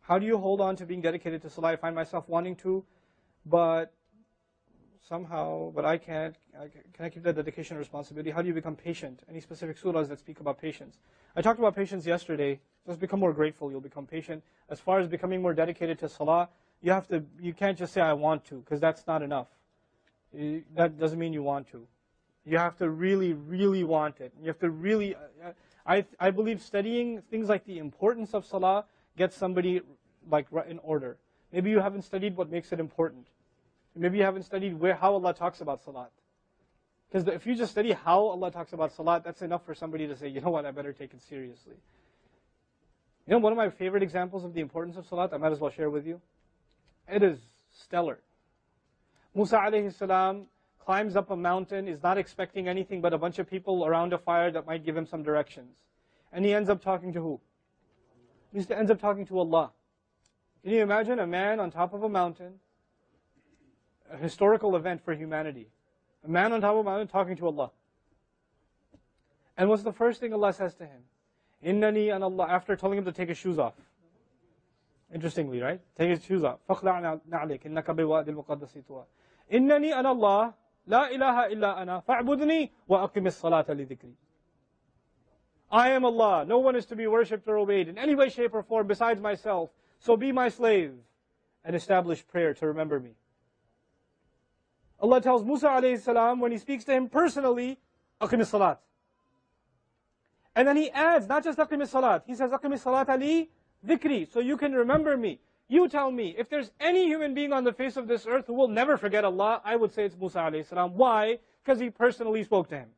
How do you hold on to being dedicated to Salah? I find myself wanting to, but somehow, I can't. Can I keep that dedication and responsibility? How do you become patient? Any specific surahs that speak about patience? I talked about patience yesterday. Just become more grateful, you'll become patient. As far as becoming more dedicated to Salah, you can't just say, I want to, because that's not enough. That doesn't mean you want to. You have to really, really want it. You have to really, I believe studying things like the importance of Salah gets somebody like in order. Maybe you haven't studied what makes it important. Maybe you haven't studied how Allah talks about Salat. Because if you just study how Allah talks about Salat, that's enough for somebody to say, you know what, I better take it seriously. You know, one of my favorite examples of the importance of Salat, I might as well share with you. It is stellar. Musa alayhi salam climbs up a mountain, is not expecting anything but a bunch of people around a fire that might give him some directions. And he ends up talking to who? He ends up talking to Allah. Can you imagine a man on top of a mountain, a historical event for humanity. A man on top of a mountain talking to Allah. And what's the first thing Allah says to him? Innani an Allah, after telling him to take his shoes off. Interestingly, right? Take his shoes off. فَخْلَعْ نَعْلِكَ إِنَّكَ بِوَادِ الْمُقَدَّسِ طُوَى إِنَّنِي أَنَا اللَّهِ لَا إِلَهَ إِلَّا أَنَا فَاعْبُدْنِي وَأَقِمِ الصَّلَاةَ لِذِكْرِي. I am Allah. No one is to be worshipped or obeyed in any way, shape, or form besides myself. So be my slave and establish prayer to remember me. Allah tells Musa alayhi salam when He speaks to him personally, أَقِمِ الصَّلَاةِ. And then He adds, not just أَقِمِ الصَّلَاةِ, He says, أَقِمِ الصَّلَاةَ لِي ذِكْرِي, so you can remember me. You tell me, if there's any human being on the face of this earth who will never forget Allah, I would say it's Musa alayhi salam. Why? Because he personally spoke to him.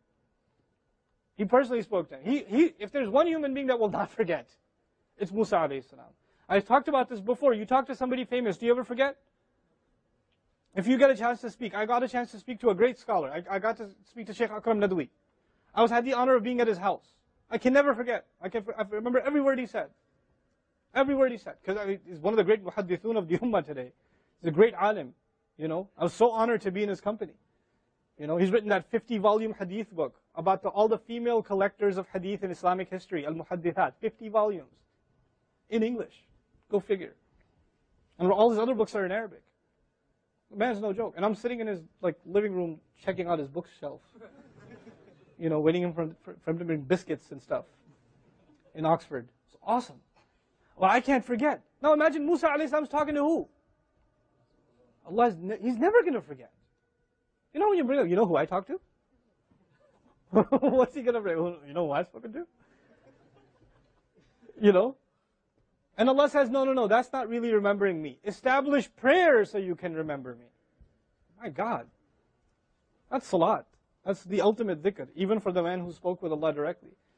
He personally spoke to him. If there's one human being that will not forget, it's Musa alayhi salam. I've talked about this before. You talk to somebody famous, do you ever forget? If you get a chance to speak, I got a chance to speak to a great scholar. I got to speak to Sheikh Akram Nadwi. I had the honor of being at his house. I can never forget. I remember every word he said. Every word he said. Because he's one of the great muhaddithun of the ummah today. He's a great alim. You know, I was so honored to be in his company. You know, he's written that 50-volume hadith book about all the female collectors of hadith in Islamic history, al-muhaddithat, 50 volumes. In English. Go figure. And all his other books are in Arabic. The man's no joke. And I'm sitting in his living room checking out his bookshelf. You know, waiting for him to bring biscuits and stuff in Oxford. It's awesome. Well, I can't forget. Now imagine Musa alayhi salam's talking to who? Allah He's never going to forget. You know when you bring up, you know who I talk to? What's he going to bring? You know who I've spoken to? You know? And Allah says, no, that's not really remembering me. Establish prayer so you can remember me. My God. That's salat. That's the ultimate dhikr, even for the man who spoke with Allah directly.